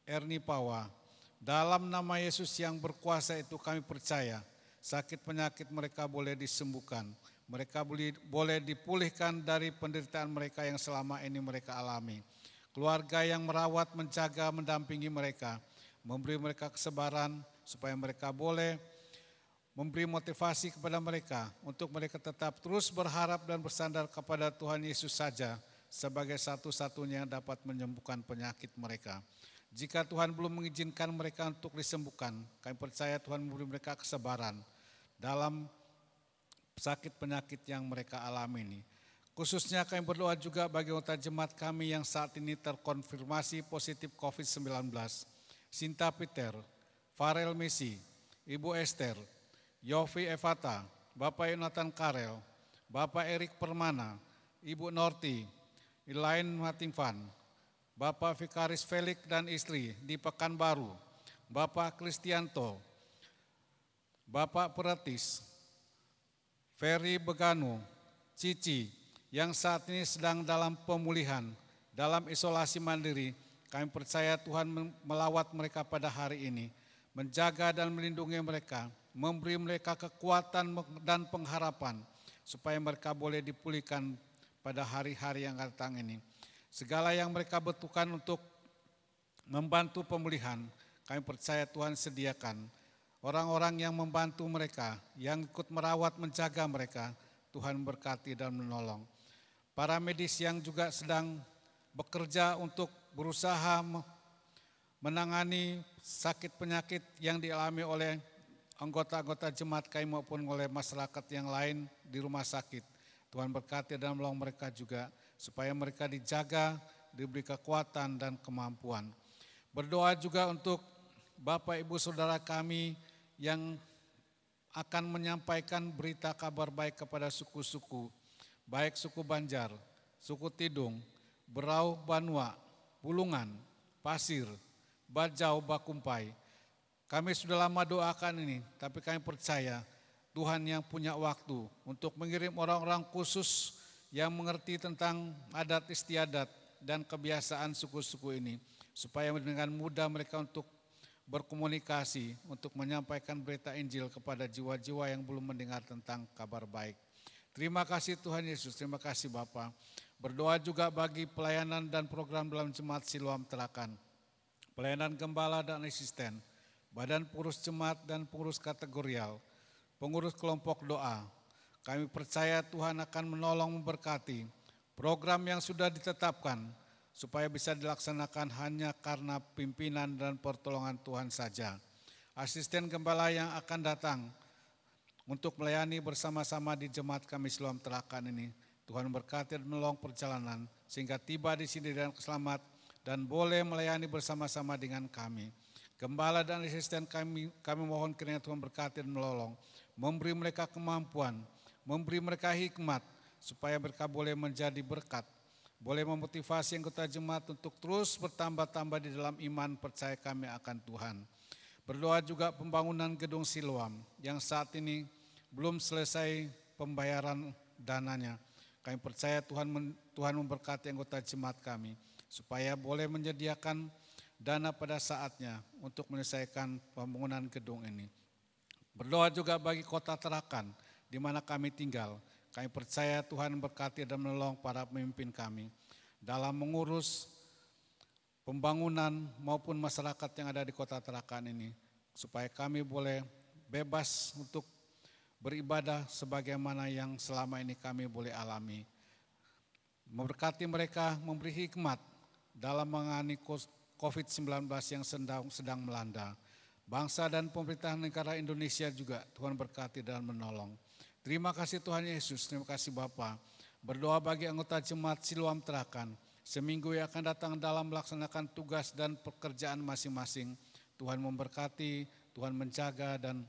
Speaker 6: Erni Pawa. Dalam nama Yesus yang berkuasa itu kami percaya sakit penyakit mereka boleh disembuhkan. Mereka boleh dipulihkan dari penderitaan mereka yang selama ini mereka alami. Keluarga yang merawat, menjaga, mendampingi mereka, memberi mereka kesabaran supaya mereka boleh memberi motivasi kepada mereka untuk mereka tetap terus berharap dan bersandar kepada Tuhan Yesus saja sebagai satu-satunya yang dapat menyembuhkan penyakit mereka. Jika Tuhan belum mengizinkan mereka untuk disembuhkan, kami percaya Tuhan memberi mereka kesabaran dalam sakit penyakit yang mereka alami ini. Khususnya kami berdoa juga bagi anggota jemaat kami yang saat ini terkonfirmasi positif COVID-19. Sinta Peter, Farel Messi, Ibu Esther, Yofi Evata, Bapak Yonatan Karel, Bapak Erik Permana, Ibu Norti, Elaine Matingvan, Bapak Vikaris Felix dan istri di Pekanbaru, Bapak Kristianto, Bapak Peretis, Ferry Beganu, Cici, yang saat ini sedang dalam pemulihan, dalam isolasi mandiri. Kami percaya Tuhan melawat mereka pada hari ini, menjaga dan melindungi mereka, memberi mereka kekuatan dan pengharapan, supaya mereka boleh dipulihkan pada hari-hari yang akan datang ini. Segala yang mereka butuhkan untuk membantu pemulihan, kami percaya Tuhan sediakan. Orang-orang yang membantu mereka, yang ikut merawat, menjaga mereka, Tuhan berkati dan menolong. Para medis yang juga sedang bekerja untuk berusaha menangani sakit penyakit yang dialami oleh anggota-anggota jemaat kami maupun oleh masyarakat yang lain di rumah sakit. Tuhan berkati dan menolong mereka juga, supaya mereka dijaga, diberi kekuatan dan kemampuan. Berdoa juga untuk Bapak Ibu Saudara kami yang akan menyampaikan berita kabar baik kepada suku-suku, baik suku Banjar, suku Tidung, Berau, Banua, Bulungan, Pasir, Bajau, Bakumpai. Kami sudah lama doakan ini, tapi kami percaya Tuhan yang punya waktu untuk mengirim orang-orang khusus yang mengerti tentang adat istiadat dan kebiasaan suku-suku ini, supaya dengan mudah mereka untuk berkomunikasi, untuk menyampaikan berita Injil kepada jiwa-jiwa yang belum mendengar tentang kabar baik. Terima kasih Tuhan Yesus, terima kasih Bapa. Berdoa juga bagi pelayanan dan program dalam Jemaat Siloam Tarakan, pelayanan gembala dan asisten, badan pengurus jemaat dan pengurus kategorial, pengurus kelompok doa. Kami percaya Tuhan akan menolong memberkati program yang sudah ditetapkan, supaya bisa dilaksanakan hanya karena pimpinan dan pertolongan Tuhan saja. Asisten gembala yang akan datang untuk melayani bersama-sama di jemaat kami Siloam Tarakan ini, Tuhan berkati dan menolong perjalanan sehingga tiba di sini dengan selamat dan boleh melayani bersama-sama dengan kami. Gembala dan asisten kami mohon kiranya Tuhan berkati dan menolong, memberi mereka kemampuan, memberi mereka hikmat, supaya mereka boleh menjadi berkat, boleh memotivasi anggota jemaat untuk terus bertambah-tambah di dalam iman percaya kami akan Tuhan. Berdoa juga pembangunan gedung Siloam yang saat ini belum selesai pembayaran dananya. Kami percaya Tuhan memberkati anggota jemaat kami supaya boleh menyediakan dana pada saatnya untuk menyelesaikan pembangunan gedung ini. Berdoa juga bagi kota Tarakan di mana kami tinggal. Kami percaya Tuhan berkati dan menolong para pemimpin kami dalam mengurus pembangunan maupun masyarakat yang ada di kota Tarakan ini, supaya kami boleh bebas untuk beribadah sebagaimana yang selama ini kami boleh alami. Memberkati mereka, memberi hikmat dalam menangani COVID-19 yang sedang melanda. Bangsa dan pemerintahan negara Indonesia juga Tuhan berkati dan menolong. Terima kasih Tuhan Yesus, terima kasih Bapa. Berdoa bagi anggota jemaat Siloam Tarakan, seminggu yang akan datang dalam melaksanakan tugas dan pekerjaan masing-masing. Tuhan memberkati, Tuhan menjaga dan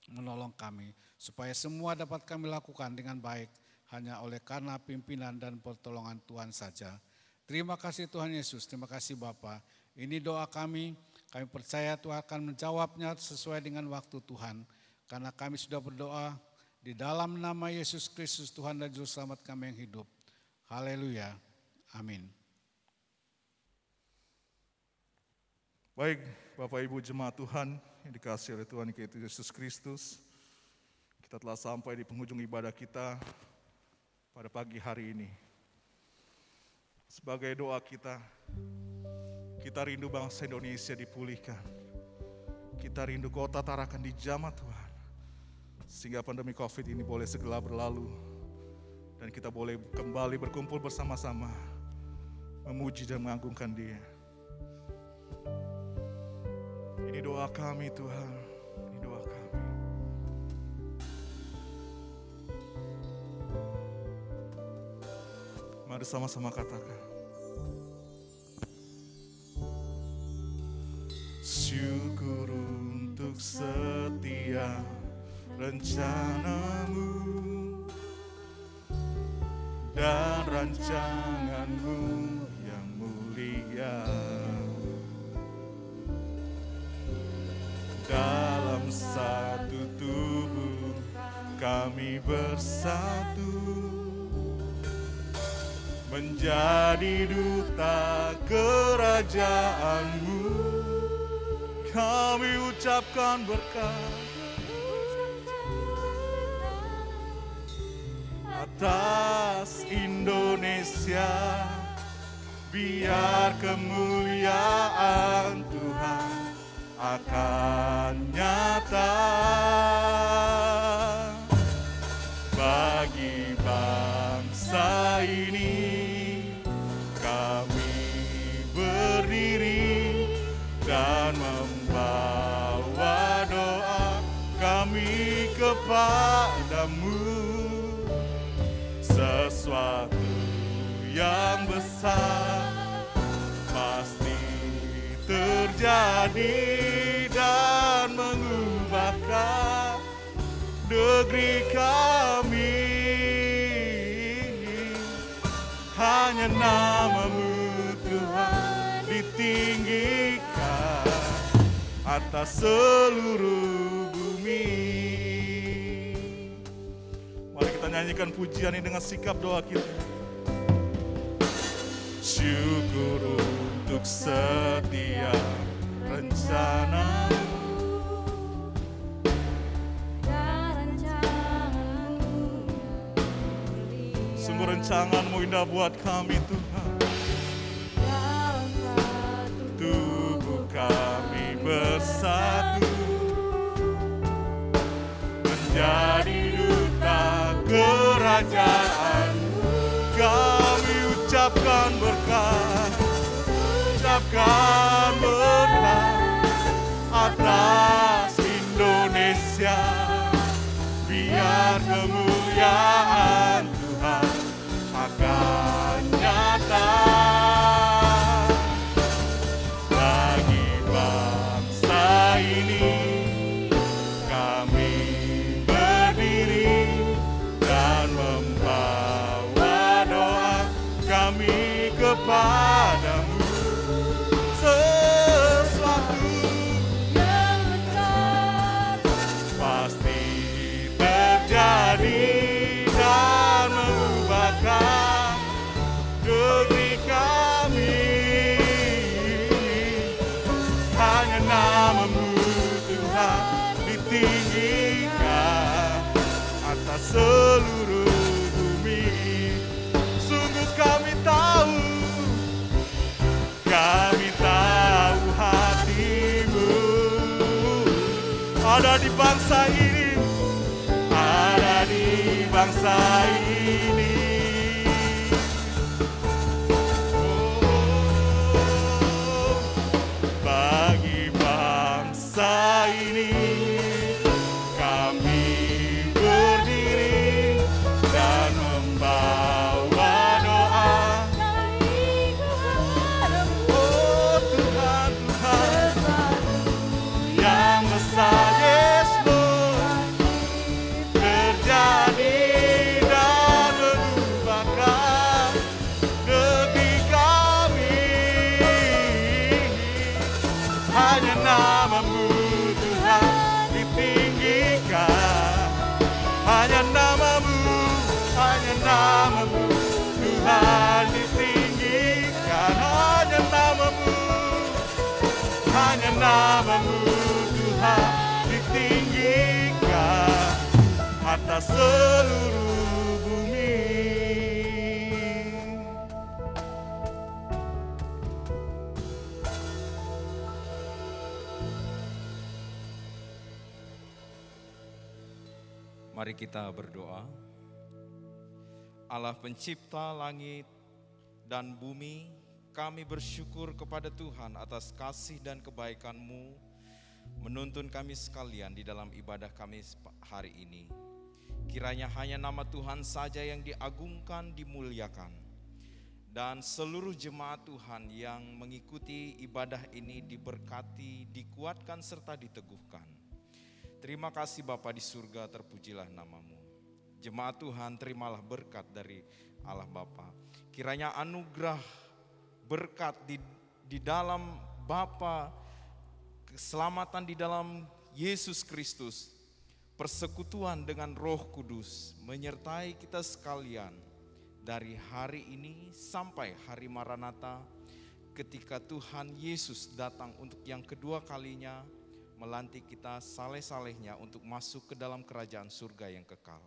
Speaker 6: menolong kami, supaya semua dapat kami lakukan dengan baik, hanya oleh karena pimpinan dan pertolongan Tuhan saja. Terima kasih Tuhan Yesus, terima kasih Bapa. Ini doa kami percaya Tuhan akan menjawabnya sesuai dengan waktu Tuhan. Karena kami sudah berdoa di dalam nama Yesus Kristus Tuhan dan Juru Selamat kami yang hidup. Haleluya, amin.
Speaker 1: Baik, Bapak Ibu jemaat Tuhan yang dikasihi oleh Tuhan kita Yesus Kristus, kita telah sampai di penghujung ibadah kita pada pagi hari ini. Sebagai doa kita rindu bangsa Indonesia dipulihkan. Kita rindu kota Tarakan dijamah Tuhan, sehingga pandemi COVID ini boleh segera berlalu dan kita boleh kembali berkumpul bersama-sama memuji dan mengagungkan Dia. Ini doa kami Tuhan, ini doa kami. Mari sama-sama katakan. Syukur untuk setiap rencanamu dan rancanganmu yang mulia. Dalam satu tubuh kami bersatu, menjadi duta kerajaan-Mu. Kami ucapkan berkat atas Indonesia, biar kemuliaan Tuhan akan nyata bagi bangsa ini. Kami berdiri dan membawa doa kami kepadamu. Sesuatu yang besar pasti terjadi dan mengubahkan negeri kami. Hanya nama-Mu Tuhan ditinggikan atas seluruh bumi. Mari kita nyanyikan pujian ini dengan sikap doa kita. Syukur untuk setiap rencana-Mu dan rancangan-Mu. Sungguh rancangan-Mu indah buat kami Tuhan. Dalam satu tubuh kami bersatu, menjadi duta kerajaan. Kami ucapkan berkat, atas Indonesia, biar kemuliaan Tuhan akan nyata bagi bangsa ini. Kami berdiri dan membawa doa kami kepadamu. ada di bangsa ini, ada di bangsa ini. Oh, bagi bangsa ini kami berdiri dan membawa doa. Oh Tuhan, Tuhan yang besar, Yesus, terjadi dan mengubahkan negeri kami. Hanya nama-Mu Tuhan ditinggikan, hanya nama-Mu Tuhan ditinggikan, hanya nama-Mu Tuhan ditinggikan atas seluruh bumi.
Speaker 7: Mari kita berdoa. Allah pencipta langit dan bumi, kami bersyukur kepada Tuhan atas kasih dan kebaikan-Mu menuntun kami sekalian di dalam ibadah kami hari ini. Kiranya hanya nama Tuhan saja yang diagungkan, dimuliakan. Dan seluruh jemaat Tuhan yang mengikuti ibadah ini diberkati, dikuatkan serta diteguhkan. Terima kasih Bapa di surga, terpujilah nama-Mu. Jemaat Tuhan, terimalah berkat dari Allah Bapa. Kiranya anugerah berkat di dalam Bapa, keselamatan di dalam Yesus Kristus, persekutuan dengan Roh Kudus menyertai kita sekalian dari hari ini sampai hari Maranatha, ketika Tuhan Yesus datang untuk yang kedua kalinya, melantik kita saleh-salehnya untuk masuk ke dalam kerajaan surga yang kekal.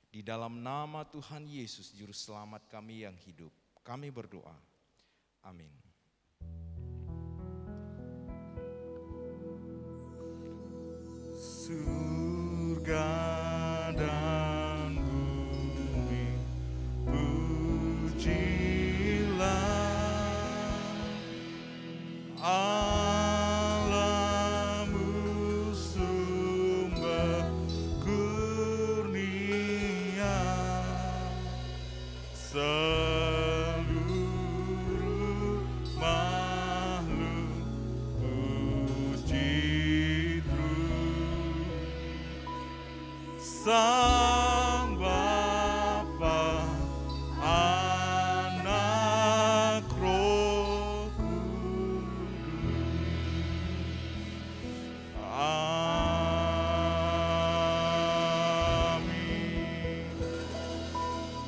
Speaker 7: Di dalam nama Tuhan Yesus, Juru Selamat kami yang hidup, kami berdoa. Amin.
Speaker 1: Surga dan bumi, pujilah Allah-Mu sumber kurnia. Seluruh makhluk puji terus Sang Bapa, Anak, Roh Kudus. Amin.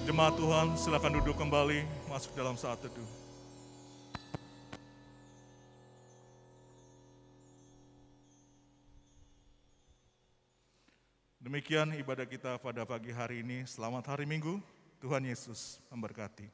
Speaker 1: Jemaat Tuhan, silakan duduk kembali, masuk dalam saat teduh. Demikian ibadah kita pada pagi hari ini. Selamat hari Minggu. Tuhan Yesus memberkati.